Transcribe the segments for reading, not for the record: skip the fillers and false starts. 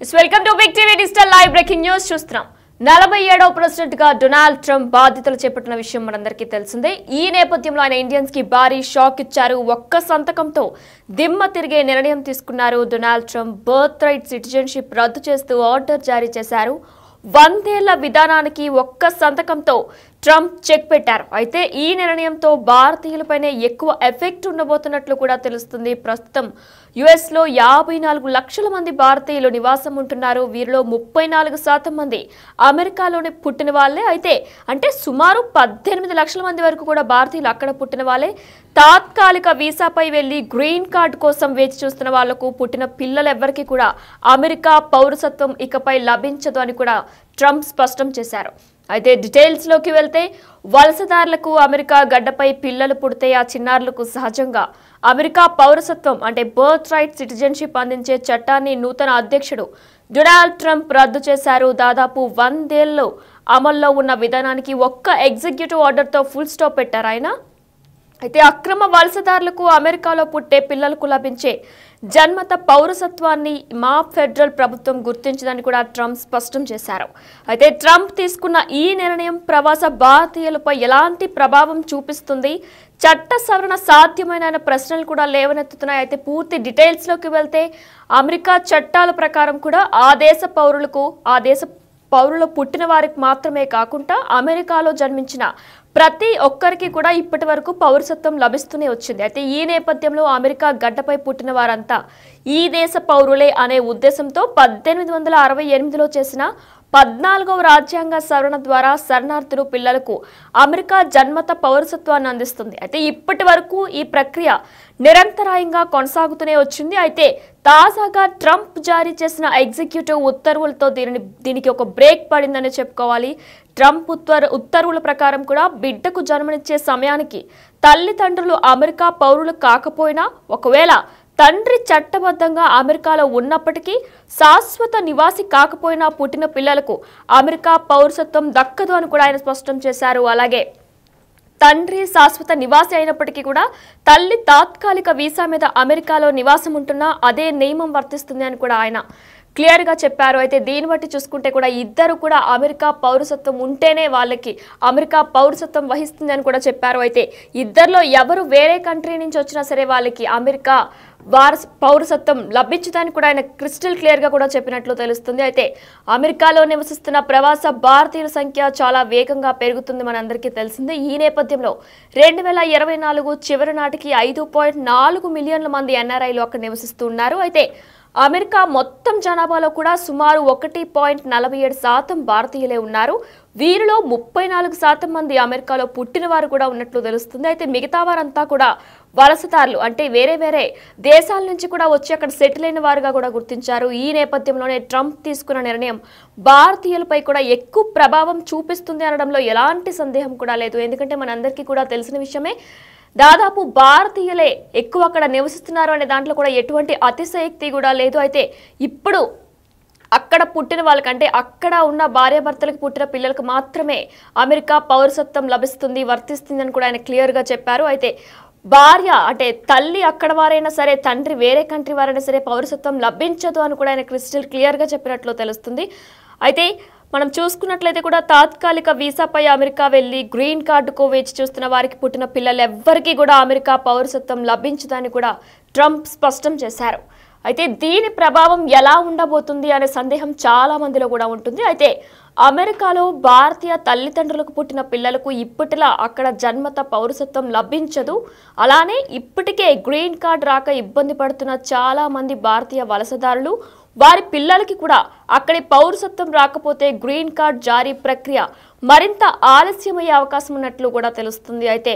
Welcome to big TV digital live breaking news చూస్తున్నాం. 47వ president గా డొనాల్డ్ ట్రంప్ బాధ్యతలు చేపట్టిన విషయం మనందరికీ తెలిసిందే. ఈ నేపథ్యంలో ఆయన ఇండియన్స్ కి భారీ షాక్ ఇచ్చారు. ఒక్క సంతకంతో దిమ్మ తిరిగే నిర్ణయం తీసుకున్నారు. Donald Trump birth right citizenship రద్దు చేస్తూ ఆర్డర్ జారీ చేశారు. 100 ఏళ్ల విధానానికి ఒక్క సంతకంతో ట్రంప్ చెక్ పెట్టారు. అయితే ఈ నిర్ణయంతో భారతీయులపైనే ఎక్కువ ఎఫెక్ట్ ఉండబోతున్నట్లు కూడా తెలుస్తుంది. ప్రస్తుతం యుఎస్ లో 54 లక్షల మంది భారతీయులు నివాసం ఉంటున్నారు. వీరిలో 34% మంది అమెరికాలోనే పుట్టిన వాళ్ళే. అయితే అంటే సుమారు 18 లక్షల మంది వరకు కూడా భారతీయులు అక్కడ పుట్టిన వాళ్ళే. తాత్కాలిక వీసాపై వెళ్లి గ్రీన్ కార్డ్ కోసం వేచి చూస్తున్న వాళ్లకు పుట్టిన పిల్లలెవ్వరికీ కూడా అమెరికా పౌరసత్వం ఇకపై లభించదు అని కూడా ట్రంప్ స్పష్టం చేశారు. అయితే డీటెయిల్స్ లోకి వెళ్తే వలసదారులకు అమెరికా గడ్డపై పిల్లలు పుడితే ఆ చిన్నారులకు సహజంగా అమెరికా పౌరసత్వం అంటే బర్త్ రైట్ సిటిజన్షిప్ అందించే చట్టాన్ని నూతన అధ్యక్షుడు డొనాల్డ్ ట్రంప్ రద్దు చేశారు. దాదాపు 100 ఏళ్లు అమల్లో ఉన్న విధానానికి ఒక్క ఎగ్జిక్యూటివ్ ఆర్డర్తో ఫుల్ స్టాప్ పెట్టారు ఆయన. అయితే అక్రమ వలసదారులకు అమెరికాలో పుట్టే పిల్లలకు లభించే జన్మత పౌరసత్వాన్ని మా ఫెడరల్ ప్రభుత్వం గుర్తించిందని కూడా ట్రంప్ స్పష్టం చేశారు. అయితే ట్రంప్ తీసుకున్న ఈ నిర్ణయం ప్రవాస భారతీయులపై ఎలాంటి ప్రభావం చూపిస్తుంది, చట్ట సవరణ సాధ్యమైన ప్రశ్నలు కూడా లేవనెత్తుతున్నాయి. అయితే పూర్తి డీటెయిల్స్ లోకి వెళ్తే అమెరికా చట్టాల ప్రకారం కూడా ఆ దేశ పౌరులు పుట్టిన వారికి మాత్రమే కాకుండా అమెరికాలో జన్మించిన ప్రతి ఒక్కరికి కూడా ఇప్పటి వరకు పౌరసత్వం లభిస్తూనే వచ్చింది. అయితే ఈ నేపథ్యంలో అమెరికా గడ్డపై పుట్టిన వారంతా ఈ దేశ పౌరులే అనే ఉద్దేశంతో 1868లో చేసిన 14వ రాజ్యాంగ సవరణ ద్వారా శరణార్థులు పిల్లలకు అమెరికా జన్మత పౌరసత్వాన్ని అందిస్తుంది. అయితే ఇప్పటి వరకు ఈ ప్రక్రియ నిరంతరాయంగా కొనసాగుతూనే వచ్చింది. అయితే తాజాగా ట్రంప్ జారీ చేసిన ఎగ్జిక్యూటివ్ ఉత్తర్వులతో దీనికి ఒక బ్రేక్ పడిందని చెప్పుకోవాలి. ట్రంప్ ఉత్తర్వుల ప్రకారం కూడా బిడ్డకు జన్మనిచ్చే సమయానికి తల్లిదండ్రులు అమెరికా పౌరులు కాకపోయినా, ఒకవేళ తండ్రి చట్టబద్ధంగా అమెరికాలో ఉన్నప్పటికీ శాశ్వత నివాసి కాకపోయినా పుట్టిన పిల్లలకు అమెరికా పౌరసత్వం దక్కదు అని కూడా ఆయన స్పష్టం చేశారు. అలాగే తండ్రి శాశ్వత నివాసి అయినప్పటికీ కూడా తల్లి తాత్కాలిక వీసా మీద అమెరికాలో నివాసం ఉంటున్నా అదే నియమం వర్తిస్తుంది అని కూడా ఆయన క్లియర్ గా చెప్పారు. అయితే దీన్ని బట్టి చూసుకుంటే కూడా ఇద్దరు కూడా అమెరికా పౌరసత్వం ఉంటేనే వాళ్ళకి అమెరికా పౌరసత్వం వహిస్తుంది అని కూడా చెప్పారు. అయితే ఇద్దరిలో ఎవరు వేరే కంట్రీ నుంచి వచ్చినా సరే వాళ్ళకి అమెరికా పౌరసత్వం లభించదని కూడా ఆయన క్రిస్టల్ క్లియర్ గా కూడా చెప్పినట్లు తెలుస్తుంది. అయితే అమెరికాలో నివసిస్తున్న ప్రవాస భారతీయుల సంఖ్య చాలా వేగంగా పెరుగుతుంది మనందరికీ తెలిసిందే. ఈ నేపథ్యంలో 2024 చివరి నాటికి 5.4 మిలియన్ల మంది ఎన్ఆర్ఐలు అక్కడ నివసిస్తున్నారు. అయితే అమెరికా మొత్తం జనాభాలో కూడా సుమారు 1.47% భారతీయులే ఉన్నారు. వీరిలో 34% మంది అమెరికాలో పుట్టిన వారు కూడా ఉన్నట్లు తెలుస్తుంది. అయితే మిగతా వారంతా కూడా వలసదారులు అంటే వేరే వేరే దేశాల నుంచి కూడా వచ్చి అక్కడ సెటిల్ అయిన వారుగా కూడా గుర్తించారు. ఈ నేపథ్యంలోనే ట్రంప్ తీసుకున్న నిర్ణయం భారతీయులపై కూడా ఎక్కువ ప్రభావం చూపిస్తుంది అనడంలో ఎలాంటి సందేహం కూడా లేదు. ఎందుకంటే మనందరికీ కూడా తెలిసిన విషయమే, దాదాపు భారతీయులే ఎక్కువ అక్కడ నివసిస్తున్నారు అనే దాంట్లో కూడా ఎటువంటి అతిశయోక్తి కూడా లేదు. అయితే ఇప్పుడు అక్కడ పుట్టిన వాళ్ళకంటే అక్కడ ఉన్న భార్యాభర్తలకు పుట్టిన పిల్లలకు మాత్రమే అమెరికా పౌరసత్వం లభిస్తుంది, వర్తిస్తుంది అని కూడా ఆయన క్లియర్గా చెప్పారు. అయితే భార్య అంటే తల్లి అక్కడ వారైనా సరే, తండ్రి వేరే కంట్రీ వారైనా సరే పౌరసత్వం లభించదు అని కూడా ఆయన క్రిస్టల్ క్లియర్గా చెప్పినట్లు తెలుస్తుంది. అయితే మనం చూసుకున్నట్లయితే కూడా తాత్కాలిక వీసాపై అమెరికా వెళ్లి గ్రీన్ కార్డుకు వేచి చూస్తున్న వారికి పుట్టిన పిల్లలు ఎవ్వరికీ కూడా అమెరికా పౌరసత్వం లభించదని కూడా ట్రంప్ స్పష్టం చేశారు. అయితే దీని ప్రభావం ఎలా ఉండబోతుంది అనే సందేహం చాలా మందిలో కూడా ఉంటుంది. అయితే అమెరికాలో భారతీయ తల్లిదండ్రులకు పుట్టిన పిల్లలకు ఇప్పటిలా అక్కడ జన్మత పౌరసత్వం లభించదు. అలానే ఇప్పటికే గ్రీన్ కార్డ్ రాక ఇబ్బంది పడుతున్న చాలా మంది భారతీయ వలసదారులు, వారి పిల్లలకి కూడా అక్కడి పౌరసత్వం రాకపోతే గ్రీన్ కార్డ్ జారీ ప్రక్రియ మరింత ఆలస్యమయ్యే అవకాశం ఉన్నట్లు కూడా తెలుస్తుంది. అయితే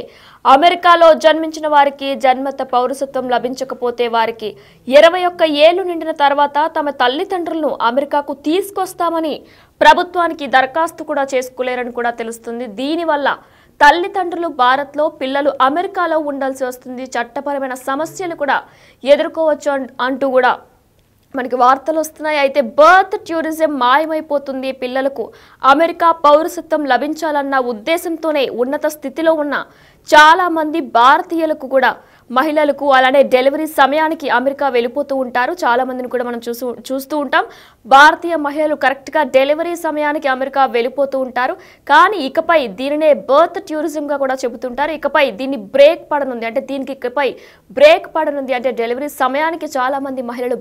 అమెరికాలో జన్మించిన వారికి జన్మత పౌరసత్వం లభించకపోతే వారికి 21 ఏళ్లు నిండిన తర్వాత తమ తల్లిదండ్రులను అమెరికాకు తీసుకొస్తామని ప్రభుత్వానికి దరఖాస్తు కూడా చేసుకోలేరని కూడా తెలుస్తుంది. దీనివల్ల తల్లిదండ్రులు భారత్లో, పిల్లలు అమెరికాలో ఉండాల్సి వస్తుంది, చట్టపరమైన సమస్యలు కూడా ఎదుర్కోవచ్చు అంటూ కూడా మనకి వార్తలు వస్తున్నాయి. అయితే బర్త్ టూరిజం మాయమైపోతుంది, పిల్లలకు అమెరికా పౌరసత్వం లభించాలన్న ఉద్దేశంతోనే ఉన్నత స్థితిలో ఉన్న చాలా మంది భారతీయులకు కూడా మహిళలకు అలానే డెలివరీ సమయానికి అమెరికా వెళ్ళిపోతూ ఉంటారు. చాలా మందిని కూడా మనం చూస్తూ ఉంటాం. భారతీయ మహిళలు కరెక్ట్గా డెలివరీ సమయానికి అమెరికా వెళ్ళిపోతూ ఉంటారు. కానీ ఇకపై దీనినే బర్త్ టూరిజంగా కూడా చెబుతుంటారు. ఇకపై దీన్ని బ్రేక్ పడనుంది, అంటే దీనికి ఇకపై బ్రేక్ పడనుంది. అంటే డెలివరీ సమయానికి చాలా మంది మహిళలు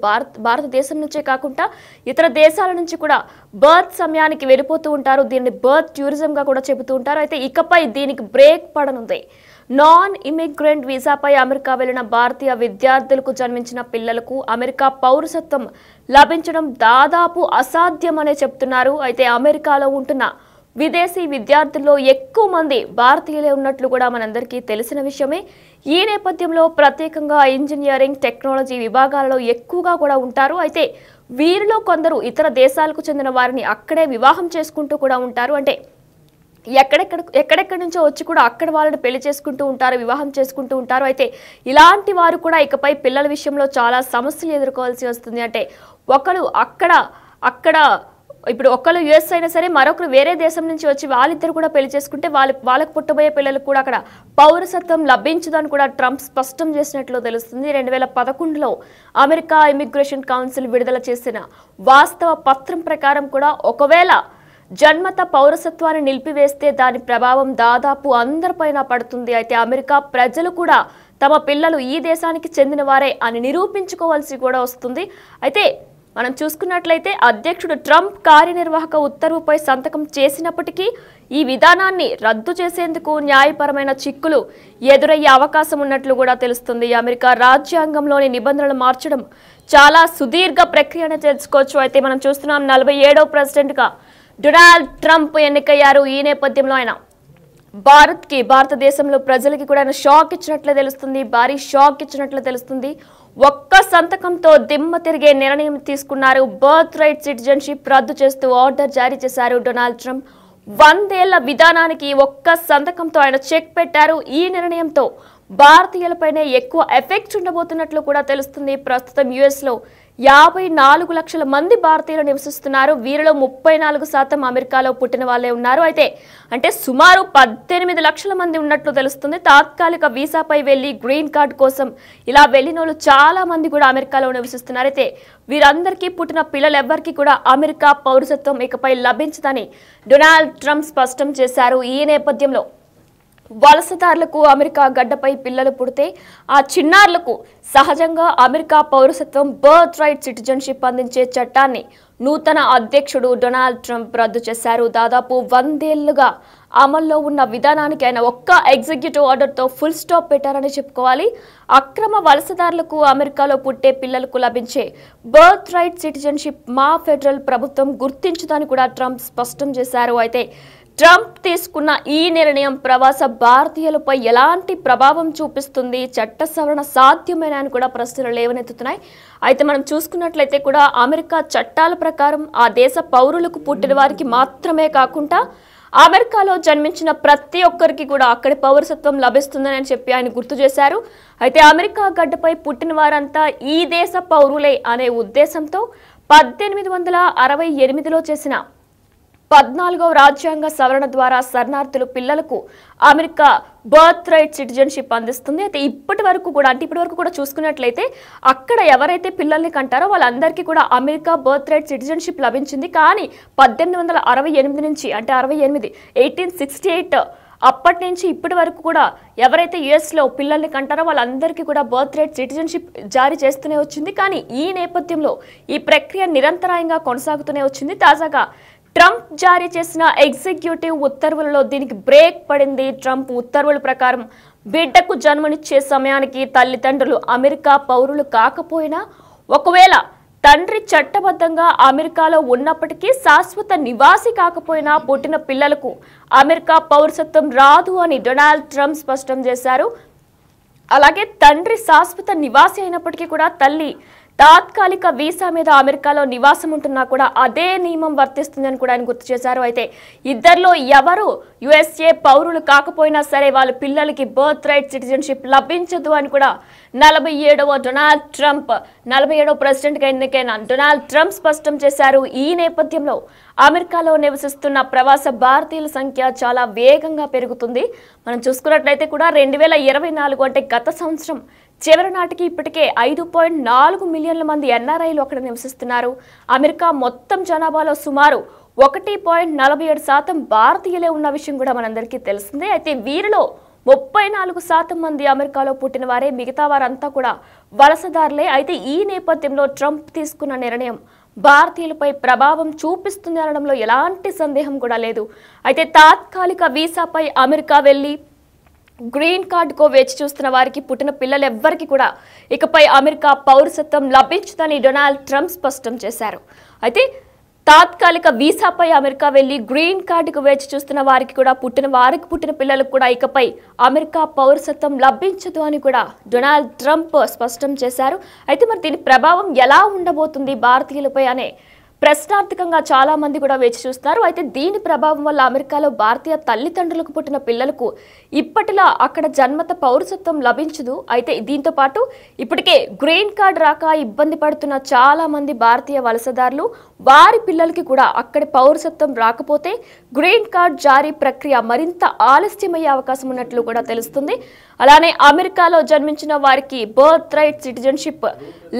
భారతదేశం నుంచే కాకుండా ఇతర దేశాల నుంచి కూడా బర్త్ సమయానికి వెళ్ళిపోతూ ఉంటారు. దీన్ని బర్త్ టూరిజంగా కూడా చెబుతూ ఉంటారు. అయితే ఇకపై దీనికి బ్రేక్ పడనుంది. నాన్ ఇమిగ్రెంట్ వీసాపై అమెరికా వెళ్లిన భారతీయ విద్యార్థులకు జన్మించిన పిల్లలకు అమెరికా పౌరసత్వం లభించడం దాదాపు అసాధ్యమనే చెప్తున్నారు. అయితే అమెరికాలో ఉంటున్న విదేశీ విద్యార్థుల్లో ఎక్కువ మంది భారతీయులే ఉన్నట్లు కూడా మనందరికీ తెలిసిన విషయమే. ఈ నేపథ్యంలో ప్రత్యేకంగా ఇంజనీరింగ్, టెక్నాలజీ విభాగాలలో ఎక్కువగా కూడా ఉంటారు. అయితే వీరిలో కొందరు ఇతర దేశాలకు చెందిన వారిని అక్కడే వివాహం చేసుకుంటూ కూడా ఉంటారు. అంటే ఎక్కడెక్కడి నుంచో వచ్చి కూడా అక్కడ వాళ్ళని పెళ్లి చేసుకుంటూ ఉంటారు, వివాహం చేసుకుంటూ ఉంటారు. అయితే ఇలాంటి వారు కూడా ఇకపై పిల్లల విషయంలో చాలా సమస్యలు ఎదుర్కోవాల్సి వస్తుంది. అంటే ఒకరు అక్కడ ఇప్పుడు ఒకరు యుఎస్ అయినా సరే, మరొకరు వేరే దేశం నుంచి వచ్చి వాళ్ళిద్దరు కూడా పెళ్లి చేసుకుంటే వాళ్ళకు పుట్టబోయే పిల్లలకు కూడా అక్కడ పౌరసత్వం లభించదని కూడా ట్రంప్ స్పష్టం చేసినట్లు తెలుస్తుంది. 2011లో అమెరికా ఇమిగ్రేషన్ కౌన్సిల్ విడుదల చేసిన వాస్తవ పత్రం ప్రకారం కూడా ఒకవేళ జన్మత పౌరసత్వాన్ని నిలిపివేస్తే దాని ప్రభావం దాదాపు అందరిపైన పడుతుంది. అయితే అమెరికా ప్రజలు కూడా తమ పిల్లలు ఈ దేశానికి చెందిన వారే అని నిరూపించుకోవాల్సి కూడా వస్తుంది. అయితే మనం చూసుకున్నట్లయితే అధ్యక్షుడు ట్రంప్ కార్యనిర్వాహక ఉత్తర్వుపై సంతకం చేసినప్పటికీ ఈ విధానాన్ని రద్దు చేసేందుకు న్యాయపరమైన చిక్కులు ఎదురయ్యే అవకాశం ఉన్నట్లు కూడా తెలుస్తుంది. అమెరికా రాజ్యాంగంలోని నిబంధనలు మార్చడం చాలా సుదీర్ఘ ప్రక్రియ అని తెలుసుకోవచ్చు. అయితే మనం చూస్తున్నాం 47వ ప్రెసిడెంట్గా డొనాల్డ్ ట్రంప్ ఎన్నికయ్యారు. ఈ నేపథ్యంలో ఆయన భారతదేశంలో ప్రజలకి కూడా ఆయన షాక్ ఇచ్చినట్లు తెలుస్తుంది, భారీ షాక్ ఇచ్చినట్లు తెలుస్తుంది. ఒక్క సంతకంతో దిమ్మ తిరిగే నిర్ణయం తీసుకున్నారు. బర్త్ రైట్ సిటిజన్షిప్ రద్దు చేస్తూ ఆర్డర్ జారీ చేశారు డొనాల్డ్ ట్రంప్. 100 ఏళ్ల విధానానికి ఒక్క సంతకంతో ఆయన చెక్ పెట్టారు. ఈ నిర్ణయంతో భారతీయులపైనే ఎక్కువ ఎఫెక్ట్ ఉండబోతున్నట్లు కూడా తెలుస్తుంది. ప్రస్తుతం యుఎస్లో 54 లక్షల మంది భారతీయులు నివసిస్తున్నారు. వీరిలో 34% అమెరికాలో పుట్టిన వాళ్ళే ఉన్నారు. అంటే సుమారు 18 లక్షల మంది ఉన్నట్లు తెలుస్తుంది. తాత్కాలిక వీసాపై వెళ్లి గ్రీన్ కార్డ్ కోసం ఇలా వెళ్లిన వాళ్ళు చాలా మంది కూడా అమెరికాలో నివసిస్తున్నారు. అయితే వీరందరికీ పుట్టిన పిల్లలెవ్వరికీ కూడా అమెరికా పౌరసత్వం ఇకపై లభించదని డొనాల్డ్ ట్రంప్ స్పష్టం చేశారు. ఈ నేపథ్యంలో వలసదారులకు అమెరికా గడ్డపై పిల్లలు పుడితే ఆ చిన్నారులకు సహజంగా అమెరికా పౌరసత్వం బర్త్ రైట్ సిటిజన్షిప్ అందించే చట్టాన్ని నూతన అధ్యక్షుడు డొనాల్డ్ ట్రంప్ రద్దు చేశారు. దాదాపు 100 ఏళ్లుగా అమల్లో ఉన్న విధానానికి ఆయన ఒక్క ఎగ్జిక్యూటివ్ ఆర్డర్తో ఫుల్ స్టాప్ పెట్టారని చెప్పుకోవాలి. అక్రమ వలసదారులకు అమెరికాలో పుట్టే పిల్లలకు లభించే బర్త్ రైట్ సిటిజన్షిప్ మా ఫెడరల్ ప్రభుత్వం గుర్తించుదని కూడా ట్రంప్ స్పష్టం చేశారు. అయితే ట్రంప్ తీసుకున్న ఈ నిర్ణయం ప్రవాస భారతీయులపై ఎలాంటి ప్రభావం చూపిస్తుంది, చట్ట సవరణ సాధ్యమేనా అని కూడా ప్రశ్నలు లేవనెత్తుతున్నాయి. అయితే మనం చూసుకున్నట్లయితే కూడా అమెరికా చట్టాల ప్రకారం ఆ దేశ పౌరులకు పుట్టిన వారికి మాత్రమే కాకుండా అమెరికాలో జన్మించిన ప్రతి ఒక్కరికి కూడా అక్కడి పౌరసత్వం లభిస్తుందని చెప్పి ఆయన గుర్తు చేశారు. అయితే అమెరికా గడ్డపై పుట్టిన వారంతా ఈ దేశ పౌరులే అనే ఉద్దేశంతో 1868లో చేసిన 14వ రాజ్యాంగ సవరణ ద్వారా శరణార్థుల పిల్లలకు అమెరికా బర్త్ రైట్ సిటిజన్షిప్ అందిస్తుంది. అయితే ఇప్పటి వరకు కూడా చూసుకున్నట్లయితే అక్కడ ఎవరైతే పిల్లల్ని కంటారో వాళ్ళందరికీ కూడా అమెరికా బర్త్ రైట్ సిటిజన్షిప్ లభించింది. కానీ 1868 నుంచి అంటే 1868 అప్పటి నుంచి ఇప్పటి వరకు కూడా ఎవరైతే యుఎస్లో పిల్లల్ని కంటారో వాళ్ళందరికీ కూడా బర్త్ రైట్ సిటిజన్షిప్ జారీ చేస్తూనే వచ్చింది. కానీ ఈ నేపథ్యంలో ఈ ప్రక్రియ నిరంతరాయంగా కొనసాగుతూనే వచ్చింది. తాజాగా ట్రంప్ జారీ చేసిన ఎగ్జిక్యూటివ్ ఉత్తర్వులలో దీనికి బ్రేక్ పడింది. ట్రంప్ ఉత్తర్వుల ప్రకారం బిడ్డకు జన్మనిచ్చే సమయానికి తల్లిదండ్రులు అమెరికా పౌరులు కాకపోయినా, ఒకవేళ తండ్రి చట్టబద్ధంగా అమెరికాలో ఉన్నప్పటికీ శాశ్వత నివాసి కాకపోయినా పుట్టిన పిల్లలకు అమెరికా పౌరసత్వం రాదు అని డొనాల్డ్ ట్రంప్ స్పష్టం చేశారు. అలాగే తండ్రి శాశ్వత నివాసి అయినప్పటికీ కూడా తల్లి తాత్కాలిక వీసా మీద అమెరికాలో నివాసం ఉంటున్నా కూడా అదే నియమం వర్తిస్తుందని కూడా ఆయన గుర్తు చేశారు. అయితే ఇద్దరిలో ఎవరు యుఎస్ఏ పౌరులు కాకపోయినా సరే వాళ్ళ పిల్లలకి బర్త్ రైట్ సిటిజన్షిప్ లభించదు అని కూడా 47వ ప్రెసిడెంట్గా ఎన్నికైన డొనాల్డ్ ట్రంప్ స్పష్టం చేశారు. ఈ నేపథ్యంలో అమెరికాలో నివసిస్తున్న ప్రవాస భారతీయుల సంఖ్య చాలా వేగంగా పెరుగుతుంది. మనం చూసుకున్నట్లయితే కూడా 2024 అంటే గత సంవత్సరం చివరి నాటికి ఇప్పటికే 5.4 మిలియన్ల మంది ఎన్ఆర్ఐలు అక్కడ నివసిస్తున్నారు. అమెరికా మొత్తం జనాభాలో సుమారు 1.47% భారతీయులే ఉన్న విషయం కూడా మనందరికీ తెలిసిందే. అయితే వీరిలో 34% మంది అమెరికాలో పుట్టిన వారే, మిగతా వారంతా కూడా వలసదారులే. అయితే ఈ నేపథ్యంలో ట్రంప్ తీసుకున్న నిర్ణయం భారతీయులపై ప్రభావం చూపిస్తుంది అనడంలో ఎలాంటి సందేహం కూడా లేదు. అయితే తాత్కాలిక వీసాపై అమెరికా వెళ్లి గ్రీన్ కార్డుకో వేచి చూస్తున్న వారికి, పుట్టిన పిల్లలెవ్వరికి కూడా ఇకపై అమెరికా పౌరసత్వం లభించదని డొనాల్డ్ ట్రంప్ స్పష్టం చేశారు. అయితే తాత్కాలిక వీసాపై అమెరికా వెళ్లి గ్రీన్ కార్డుకు వేచి చూస్తున్న వారికి కూడా, పుట్టిన పిల్లలకు కూడా ఇకపై అమెరికా పౌరసత్వం లభించదు అని కూడా డొనాల్డ్ ట్రంప్ స్పష్టం చేశారు. అయితే మరి దీని ప్రభావం ఎలా ఉండబోతుంది భారతీయులపై అనే ప్రశ్నార్థకంగా చాలా మంది కూడా వేచి చూస్తున్నారు. అయితే దీని ప్రభావం వల్ల అమెరికాలో భారతీయ తల్లిదండ్రులకు పుట్టిన పిల్లలకు ఇప్పటిలా అక్కడ జన్మత పౌరసత్వం లభించదు. అయితే దీంతో పాటు ఇప్పటికే గ్రీన్ కార్డ్ రాక ఇబ్బంది పడుతున్న చాలా మంది భారతీయ వలసదారులు, వారి పిల్లలకి కూడా అక్కడి పౌరసత్వం రాకపోతే గ్రీన్ కార్డ్ జారీ ప్రక్రియ మరింత ఆలస్యమయ్యే అవకాశం ఉన్నట్లు కూడా తెలుస్తుంది. అలానే అమెరికాలో జన్మించిన వారికి బర్త్ రైట్ సిటిజన్షిప్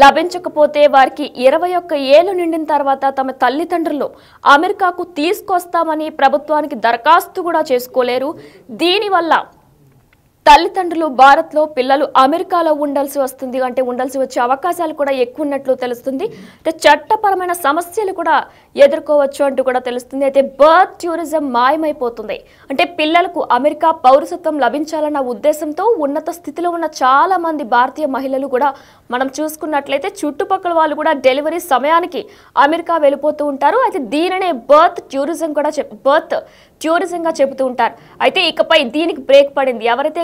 లభించకపోతే వారికి 21 ఏళ్లు నిండిన తర్వాత తమ తల్లిదండ్రులు అమెరికాకు తీసుకొస్తామని ప్రభుత్వానికి దరఖాస్తు కూడా చేసుకోలేరు. దీనివల్ల తల్లిదండ్రులు భారత్లో, పిల్లలు అమెరికాలో ఉండాల్సి వస్తుంది. అంటే ఉండాల్సి వచ్చే అవకాశాలు కూడా ఎక్కువ ఉన్నట్లు తెలుస్తుంది. అంటే చట్టపరమైన సమస్యలు కూడా ఎదుర్కోవచ్చు అంటూ కూడా తెలుస్తుంది. అయితే బర్త్ టూరిజం మాయమైపోతుంది. అంటే పిల్లలకు అమెరికా పౌరసత్వం లభించాలన్న ఉద్దేశంతో ఉన్నత స్థితిలో ఉన్న చాలా మంది భారతీయ మహిళలు కూడా మనం చూసుకున్నట్లయితే చుట్టుపక్కల వాళ్ళు కూడా డెలివరీ సమయానికి అమెరికా వెళ్ళిపోతూ ఉంటారు. అయితే దీనినే బర్త్ టూరిజంగా చెబుతూ ఉంటారు. అయితే ఇకపై దీనికి బ్రేక్ పడింది. ఎవరైతే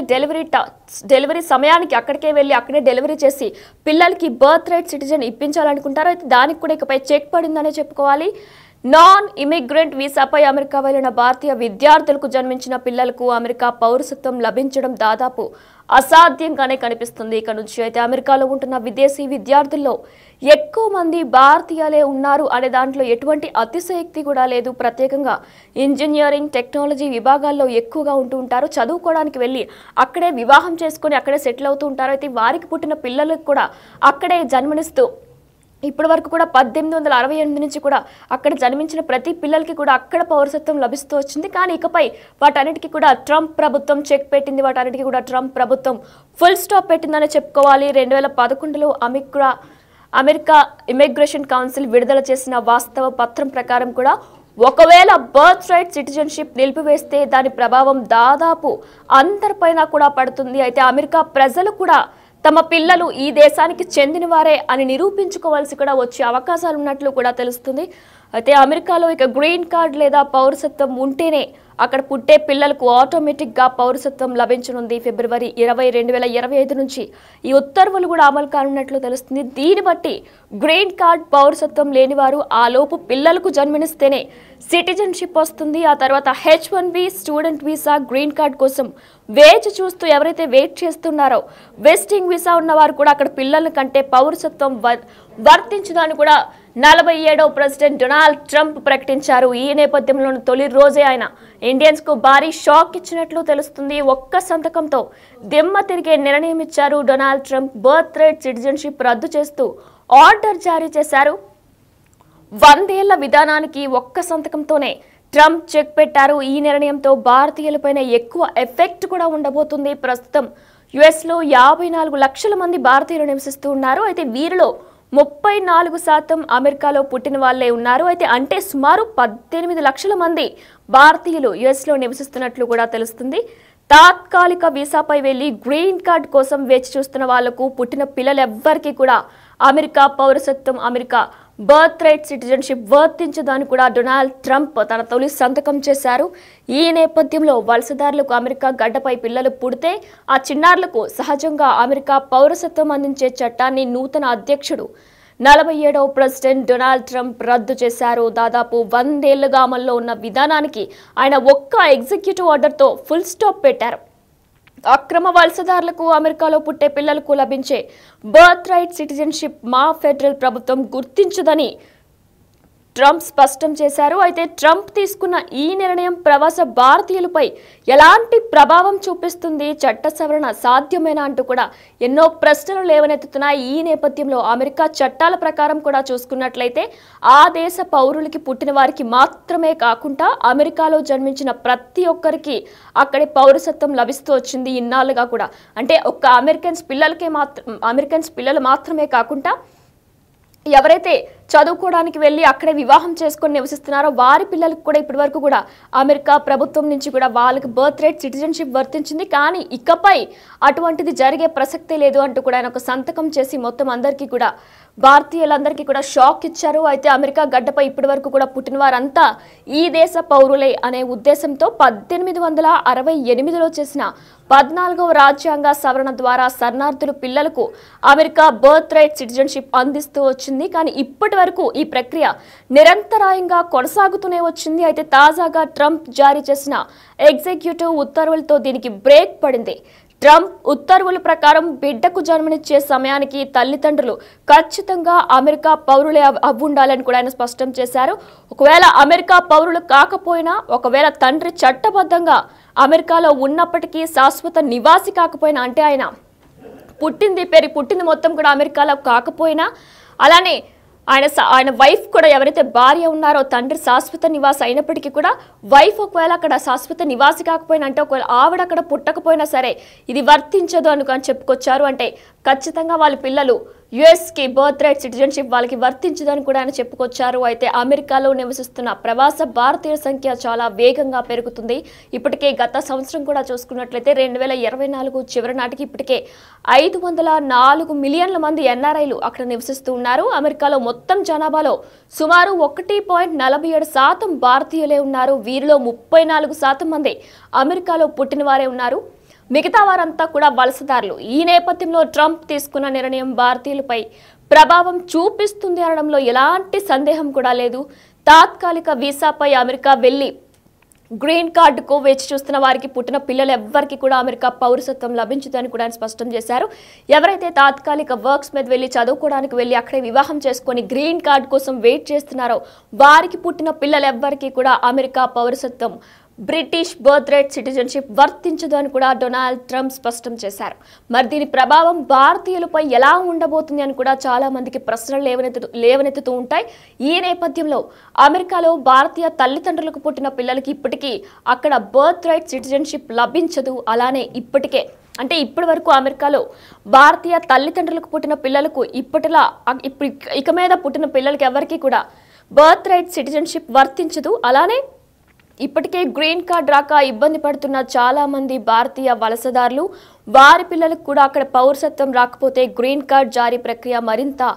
డెలివరీ సమయానికి అక్కడికే వెళ్ళి అక్కడే డెలివరీ చేసి పిల్లలకి బర్త్ రైట్ సిటిజన్ ఇప్పించాలనుకుంటారో అయితే దానికి కూడా ఇకపై చెక్ పడిందనే చెప్పుకోవాలి. నాన్ ఇమిగ్రెంట్ వీసాపై అమెరికా వెళ్లిన భారతీయ విద్యార్థులకు జన్మించిన పిల్లలకు అమెరికా పౌరసత్వం లభించడం దాదాపు అసాధ్యంగానే కనిపిస్తుంది. ఇక నుంచి అయితే అమెరికాలో ఉంటున్న విదేశీ విద్యార్థుల్లో ఎక్కువ మంది భారతీయులే ఉన్నారు అనే దాంట్లో ఎటువంటి అతిశయోక్తి కూడా లేదు. ప్రత్యేకంగా ఇంజనీరింగ్, టెక్నాలజీ విభాగాల్లో ఎక్కువగా ఉంటూ ఉంటారు. చదువుకోవడానికి వెళ్ళి అక్కడే వివాహం చేసుకొని అక్కడే సెటిల్ అవుతూ ఉంటారు. అయితే వారికి పుట్టిన పిల్లలకు కూడా అక్కడే జన్మనిస్తూ ఇప్పటి వరకు కూడా 1868 నుంచి కూడా అక్కడ జన్మించిన ప్రతి పిల్లలకి కూడా అక్కడ పౌరసత్వం లభిస్తూ వచ్చింది. కానీ ఇకపై వాటన్నిటికీ కూడా ట్రంప్ ప్రభుత్వం చెక్ పెట్టింది. వాటన్నిటికీ కూడా ట్రంప్ ప్రభుత్వం ఫుల్ స్టాప్ పెట్టిందనే చెప్పుకోవాలి. 2011లో అమెరికా ఇమిగ్రేషన్ కౌన్సిల్ విడుదల చేసిన వాస్తవ పత్రం ప్రకారం కూడా ఒకవేళ బర్త్ రైట్ సిటిజన్షిప్ నిలిపివేస్తే దాని ప్రభావం దాదాపు అందరిపైన కూడా పడుతుంది. అయితే అమెరికా ప్రజలు కూడా తమ పిల్లలు ఈ దేశానికి చెందినవారే అని నిరూపించుకోవాల్సి కూడా వచ్చే అవకాశాలు ఉన్నట్లు కూడా తెలుస్తుంది. అయితే అమెరికాలో ఇక గ్రీన్ కార్డ్ లేదా పౌరసత్వం ఉంటేనే అక్కడ పుట్టే పిల్లలకు ఆటోమేటిక్గా పౌరసత్వం లభించనుంది. ఫిబ్రవరి 20, 2025 నుంచి ఈ ఉత్తర్వులు కూడా అమలు కానున్నట్లు తెలుస్తుంది. దీన్ని బట్టి గ్రీన్ కార్డ్ పౌరసత్వం లేనివారు ఆ లోపు పిల్లలకు జన్మనిస్తేనే సిటిజన్షిప్ వస్తుంది. ఆ తర్వాత H1B student visa, green card కోసం వేచి చూస్తూ ఎవరైతే వెయిట్ చేస్తున్నారో వెస్టింగ్ వీసా ఉన్నవారు కూడా అక్కడ పిల్లల కంటే పౌరసత్వం వర్తించదని కూడా 47వ ప్రెసిడెంట్ డొనాల్డ్ ట్రంప్ ప్రకటించారు. ఈ నేపథ్యంలో తొలి రోజే ఆయన ఇండియన్స్ కు భారీ షాక్ ఇచ్చినట్లు తెలుస్తుంది. ఒక్క సంతకంతో దిమ్మ తిరిగే నిర్ణయం ఇచ్చారు Donald Trump. Birth right citizenship రద్దు చేస్తూ ఆర్డర్ జారీ చేశారు. 100 ఏళ్ల విధానానికి ఒక్క సంతకంతోనే ట్రంప్ చెక్ పెట్టారు. ఈ నిర్ణయంతో భారతీయులపైన ఎక్కువ ఎఫెక్ట్ కూడా ఉండబోతుంది. ప్రస్తుతం యుఎస్లో 54 లక్షల మంది భారతీయులు నివసిస్తూ ఉన్నారు. అయితే వీరిలో 34% అమెరికాలో పుట్టిన వాళ్లే ఉన్నారు. అయితే అంటే సుమారు 18 లక్షల మంది భారతీయులు యుఎస్లో నివసిస్తున్నట్లు కూడా తెలుస్తుంది. తాత్కాలిక వీసాపై వెళ్లి గ్రీన్ కార్డ్ కోసం వేచి చూస్తున్న వాళ్లకు పుట్టిన పిల్లలెవ్వరికీ కూడా అమెరికా పౌరసత్వం, అమెరికా బర్త్ రైట్ సిటిజన్షిప్ వర్తించదని కూడా డొనాల్డ్ ట్రంప్ తన తొలి సంతకం చేశారు. ఈ నేపథ్యంలో వలసదారులకు అమెరికా గడ్డపై పిల్లలు పుడితే ఆ చిన్నారులకు సహజంగా అమెరికా పౌరసత్వం అందించే చట్టాన్ని నూతన అధ్యక్షుడు 47వ ప్రెసిడెంట్ డొనాల్డ్ ట్రంప్ రద్దు చేశారు. దాదాపు 100 ఏళ్లుగా అమల్లో ఉన్న విధానానికి ఆయన ఒక్క ఎగ్జిక్యూటివ్ ఆర్డర్తో ఫుల్ స్టాప్ పెట్టారు. అక్రమ వలసదారులకు, అమెరికాలో పుట్టే పిల్లలకు లభించే బర్త్ రైట్ సిటిజన్షిప్ మా ఫెడరల్ ప్రభుత్వం గుర్తించదని ట్రంప్ స్పష్టం చేశారు. అయితే ట్రంప్ తీసుకున్న ఈ నిర్ణయం ప్రవాస భారతీయులపై ఎలాంటి ప్రభావం చూపిస్తుంది, చట్ట సవరణ సాధ్యమేనా అంటూ కూడా ఎన్నో ప్రశ్నలు లేవనెత్తుతున్నాయి. ఈ నేపథ్యంలో అమెరికా చట్టాల ప్రకారం కూడా చూసుకున్నట్లయితే ఆ దేశ పౌరులకి పుట్టిన వారికి మాత్రమే కాకుండా అమెరికాలో జన్మించిన ప్రతి ఒక్కరికి అక్కడి పౌరసత్వం లభిస్తూ వచ్చింది ఇన్నాళ్ళుగా కూడా. అంటే ఒక్క అమెరికన్స్ పిల్లలు మాత్రమే కాకుండా ఎవరైతే చదువుకోవడానికి వెళ్ళి అక్కడే వివాహం చేసుకొని నివసిస్తున్నారో వారి పిల్లలకు కూడా ఇప్పటి వరకు కూడా అమెరికా ప్రభుత్వం నుంచి కూడా వాళ్ళకి బర్త్ రైట్ సిటిజన్షిప్ వర్తించింది. కానీ ఇకపై అటువంటిది జరిగే ప్రసక్తే లేదు అంటూ కూడా ఆయన ఒక సంతకం చేసి మొత్తం అందరికీ కూడా భారతీయులందరికీ కూడా షాక్ ఇచ్చారు. అయితే అమెరికా గడ్డపై ఇప్పటి వరకు కూడా పుట్టిన వారంతా ఈ దేశ పౌరులే అనే ఉద్దేశంతో 1868లో చేసిన 14వ రాజ్యాంగ సవరణ ద్వారా శరణార్థుల పిల్లలకు అమెరికా బర్త్ రైట్ సిటిజన్షిప్ అందిస్తూ వచ్చింది. కానీ ఇప్పటి వరకు ఈ ప్రక్రియ నిరంతరాయంగా కొనసాగుతూనే వచ్చింది. అయితే తాజాగా ట్రంప్ జారీ చేసిన ఎగ్జిక్యూటివ్ ఉత్తర్వులతో దీనికి బ్రేక్ పడింది. ట్రంప్ ఉత్తర్వుల ప్రకారం బిడ్డకు జన్మనిచ్చే సమయానికి తల్లిదండ్రులు ఖచ్చితంగా అమెరికా పౌరులే అవ్వుండాలని కూడా ఆయన స్పష్టం చేశారు. ఒకవేళ అమెరికా పౌరులు కాకపోయినా, ఒకవేళ తండ్రి చట్టబద్ధంగా అమెరికాలో ఉన్నప్పటికీ శాశ్వత నివాసి కాకపోయినా, అంటే ఆయన పుట్టింది మొత్తం కూడా అమెరికాలో కాకపోయినా, అలానే ఆయన వైఫ్ కూడా ఎవరైతే భార్య ఉన్నారో తండ్రి శాశ్వత నివాసి అయినప్పటికీ కూడా వైఫ్ ఒకవేళ అక్కడ శాశ్వత నివాసి కాకపోయినా, అంటే ఒకవేళ ఆవిడ అక్కడ పుట్టకపోయినా సరే ఇది వర్తించదు అని చెప్పుకొచ్చారు. అంటే ఖచ్చితంగా వాళ్ళ పిల్లలు యుఎస్కి బర్త్ రైట్ సిటిజన్షిప్ వాళ్ళకి వర్తించదని కూడా ఆయన చెప్పుకొచ్చారు. అయితే అమెరికాలో నివసిస్తున్న ప్రవాస భారతీయుల సంఖ్య చాలా వేగంగా పెరుగుతుంది. ఇప్పటికే గత సంవత్సరం కూడా చూసుకున్నట్లయితే 2024 చివరి నాటికి ఇప్పటికే 504 మిలియన్ల మంది ఎన్ఆర్ఐలు అక్కడ నివసిస్తూ ఉన్నారు. అమెరికాలో మొత్తం జనాభాలో సుమారు 1.47% భారతీయులే ఉన్నారు. వీరిలో 34% మంది అమెరికాలో పుట్టిన వారే ఉన్నారు. మిగతా వారంతా కూడా వలసదారులు. ఈ నేపథ్యంలో ట్రంప్ తీసుకున్న నిర్ణయం భారతీయులపై ప్రభావం చూపిస్తుంది అనడంలో ఎలాంటి సందేహం కూడా లేదు. తాత్కాలిక వీసాపై అమెరికా వెళ్లి గ్రీన్ కార్డుకు వేచి చూస్తున్న వారికి పుట్టిన పిల్లలు ఎవ్వరికి కూడా అమెరికా పౌరసత్వం లభించదని కూడా ఆయన స్పష్టం చేశారు. ఎవరైతే తాత్కాలిక వర్క్స్ మీద వెళ్ళి చదువుకోవడానికి వెళ్ళి అక్కడే వివాహం చేసుకొని గ్రీన్ కార్డు కోసం వెయిట్ చేస్తున్నారో వారికి పుట్టిన పిల్లలు ఎవ్వరికి కూడా అమెరికా పౌరసత్వం, బ్రిటిష్ బర్త్ రైట్ సిటిజన్షిప్ వర్తించదు అని కూడా డొనాల్డ్ ట్రంప్ స్పష్టం చేశారు. మరి దీని ప్రభావం భారతీయులపై ఎలా ఉండబోతుంది అని కూడా చాలా మందికి ప్రశ్నలు లేవనెత్తుతూ ఉంటాయి. ఈ నేపథ్యంలో అమెరికాలో భారతీయ తల్లిదండ్రులకు పుట్టిన పిల్లలకి ఇప్పటికీ అక్కడ బర్త్ రైట్ సిటిజన్షిప్ లభించదు. అలానే ఇప్పటి వరకు అమెరికాలో భారతీయ తల్లిదండ్రులకు పుట్టిన పిల్లలకు ఇక మీద పుట్టిన పిల్లలకి ఎవరికి కూడా బర్త్ రైట్ సిటిజన్షిప్ వర్తించదు. అలానే ఇప్పటికే గ్రీన్ కార్డ్ రాక ఇబ్బంది పడుతున్న చాలా మంది భారతీయ వలసదారులు, వారి పిల్లలకు కూడా అక్కడ పౌరసత్వం రాకపోతే గ్రీన్ కార్డ్ జారీ ప్రక్రియ మరింత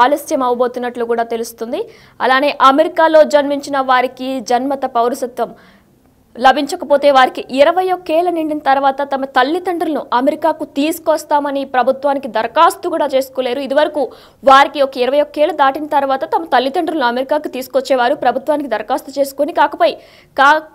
ఆలస్యం అవబోతున్నట్లు కూడా తెలుస్తుంది. అలానే అమెరికాలో జన్మించిన వారికి జన్మత పౌరసత్వం లభించకపోతే వారికి 21 ఏళ్ల నిండిన తర్వాత తమ తల్లిదండ్రులను అమెరికాకు తీసుకొస్తామని ప్రభుత్వానికి దరఖాస్తు కూడా చేసుకోలేరు. ఇదివరకు వారికి ఒక 21 ఏళ్లు దాటిన తర్వాత తమ తల్లిదండ్రులను అమెరికాకు తీసుకొచ్చేవారు ప్రభుత్వానికి దరఖాస్తు చేసుకుని.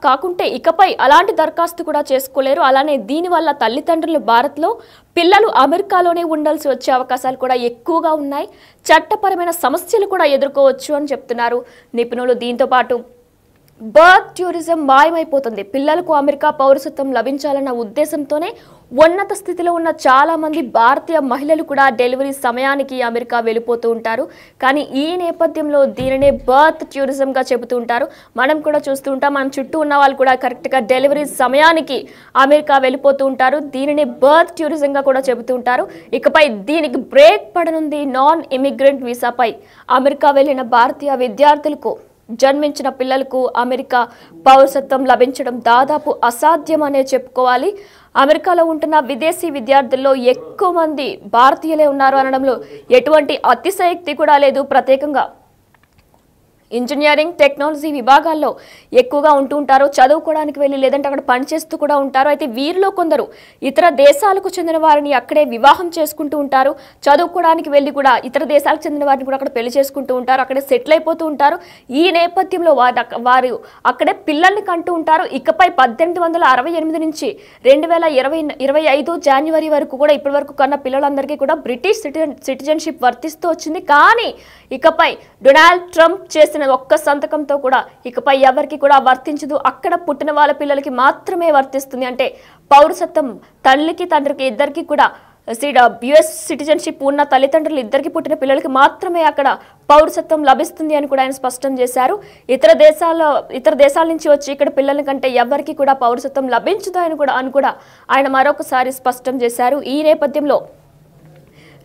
కాకుంటే ఇకపై అలాంటి దరఖాస్తు కూడా చేసుకోలేరు. అలానే దీనివల్ల తల్లిదండ్రులు భారత్లో, పిల్లలు అమెరికాలోనే ఉండాల్సి వచ్చే అవకాశాలు కూడా ఎక్కువగా ఉన్నాయి. చట్టపరమైన సమస్యలు కూడా ఎదుర్కోవచ్చు అని చెప్తున్నారు నిపుణులు. దీంతో పాటు బర్త్ టూరిజం మాయమైపోతుంది. పిల్లలకు అమెరికా పౌరసత్వం లభించాలన్న ఉద్దేశంతోనే ఉన్నత స్థితిలో ఉన్న చాలా మంది భారతీయ మహిళలు కూడా డెలివరీ సమయానికి అమెరికా వెళ్ళిపోతూ ఉంటారు. కానీ ఈ నేపథ్యంలో దీనినే బర్త్ టూరిజంగా చెబుతూ ఉంటారు. మనం కూడా చూస్తూ ఉంటాం, మనం చుట్టూ ఉన్న వాళ్ళు కూడా కరెక్ట్గా డెలివరీ సమయానికి అమెరికా వెళ్ళిపోతూ ఉంటారు. దీనిని బర్త్ టూరిజంగా కూడా చెబుతూ ఉంటారు. ఇకపై దీనికి బ్రేక్ పడనుంది. నాన్ ఇమిగ్రెంట్ వీసాపై అమెరికా వెళ్ళిన భారతీయ విద్యార్థులకు జన్మించిన పిల్లలకు అమెరికా పౌరసత్వం లభించడం దాదాపు అసాధ్యం అనే చెప్పుకోవాలి. అమెరికాలో ఉంటున్న విదేశీ విద్యార్థుల్లో ఎక్కువ మంది భారతీయులే ఉన్నారు అనడంలో ఎటువంటి అతిశయోక్తి కూడా లేదు. ప్రత్యేకంగా ఇంజనీరింగ్ టెక్నాలజీ విభాగాల్లో ఎక్కువగా ఉంటూ ఉంటారు, చదువుకోవడానికి వెళ్ళి లేదంటే అక్కడ పనిచేస్తూ కూడా ఉంటారు. అయితే వీరిలో కొందరు ఇతర దేశాలకు చెందిన వారిని అక్కడే వివాహం చేసుకుంటూ ఉంటారు, చదువుకోవడానికి వెళ్ళి కూడా ఇతర దేశాలకు చెందిన వారిని కూడా అక్కడ పెళ్లి చేసుకుంటూ ఉంటారు, అక్కడే సెటిల్ అయిపోతూ ఉంటారు. ఈ నేపథ్యంలో వారు అక్కడే పిల్లల్ని కంటూ ఉంటారు. ఇకపై 1868 నుంచి 2025 జనవరి వరకు కూడా ఇప్పటి వరకు కన్న పిల్లలందరికీ కూడా బ్రిటిష్ సిటిజన్షిప్ వర్తిస్తూ వచ్చింది. కానీ ఇకపై డొనాల్డ్ ట్రంప్ చేసిన ఒక్క సంతకంతో కూడా ఇకపై ఎవరికి కూడా వర్తించదు. అక్కడ పుట్టిన వాళ్ళ పిల్లలకి మాత్రమే వర్తిస్తుంది. అంటే పౌరసత్వం తల్లికి తండ్రికి ఇద్దరికి కూడా యుఎస్ సిటిజన్షిప్ ఉన్న తల్లిదండ్రులు ఇద్దరికి పుట్టిన పిల్లలకి మాత్రమే అక్కడ పౌరసత్వం లభిస్తుంది అని కూడా ఆయన స్పష్టం చేశారు. ఇతర దేశాల నుంచి వచ్చి ఇక్కడ పిల్లల కంటే ఎవరికి కూడా పౌరసత్వం లభించదు అని కూడా ఆయన మరొకసారి స్పష్టం చేశారు. ఈ నేపథ్యంలో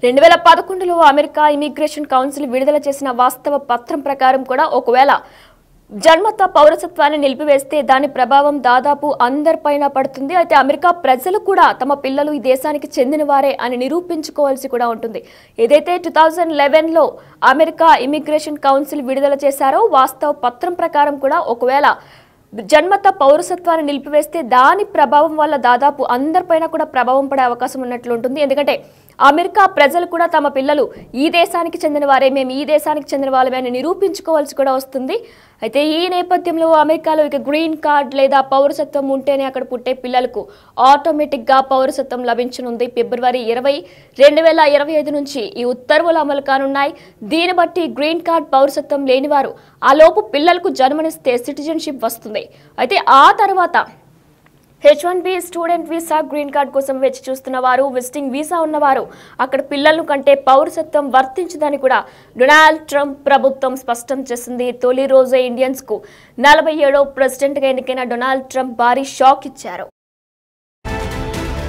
2011లో అమెరికా ఇమిగ్రేషన్ కౌన్సిల్ విడుదల చేసిన వాస్తవ పత్రం ప్రకారం కూడా ఒకవేళ జన్మత పౌరసత్వాన్ని నిలిపివేస్తే దాని ప్రభావం దాదాపు అందరిపైన పడుతుంది. అయితే అమెరికా ప్రజలు కూడా తమ పిల్లలు ఈ దేశానికి చెందిన వారే అని నిరూపించుకోవాల్సి కూడా ఉంటుంది. ఏదైతే 2011లో అమెరికా ఇమిగ్రేషన్ కౌన్సిల్ విడుదల చేశారో వాస్తవ పత్రం ప్రకారం కూడా ఒకవేళ జన్మత పౌరసత్వాన్ని నిలిపివేస్తే దాని ప్రభావం వల్ల దాదాపు అందరిపైన కూడా ప్రభావం పడే అవకాశం ఉన్నట్లు ఉంటుంది. ఎందుకంటే అమెరికా ప్రజలు కూడా తమ పిల్లలు ఈ దేశానికి చెందిన వారే, మేము ఈ దేశానికి చెందిన వాళ్ళమే అని నిరూపించుకోవాల్సి కూడా వస్తుంది. అయితే ఈ నేపథ్యంలో అమెరికాలో ఇక గ్రీన్ కార్డ్ లేదా పౌరసత్వం ఉంటేనే అక్కడ పుట్టే పిల్లలకు ఆటోమేటిక్గా పౌరసత్వం లభించనుంది. ఫిబ్రవరి 20, 2025 నుంచి ఈ ఉత్తర్వులు అమలు కానున్నాయి. దీన్ని బట్టి గ్రీన్ కార్డ్ పౌరసత్వం లేనివారు ఆ లోపు పిల్లలకు జన్మనిస్తే సిటిజన్షిప్ వస్తుంది. అయితే ఆ తర్వాత H1B student visa, green card కోసం వేచి చూస్తున్న వారు, విజిటింగ్ వీసా ఉన్నవారు అక్కడ పిల్లలను కంటే పౌరసత్వం వర్తించదని కూడా డొనాల్డ్ ట్రంప్ ప్రభుత్వం స్పష్టం చేసింది. తొలి రోజే ఇండియన్స్ కు 47వ ప్రెసిడెంట్ గా ఎన్నికైన డొనాల్డ్ ట్రంప్ భారీ షాక్ ఇచ్చారు.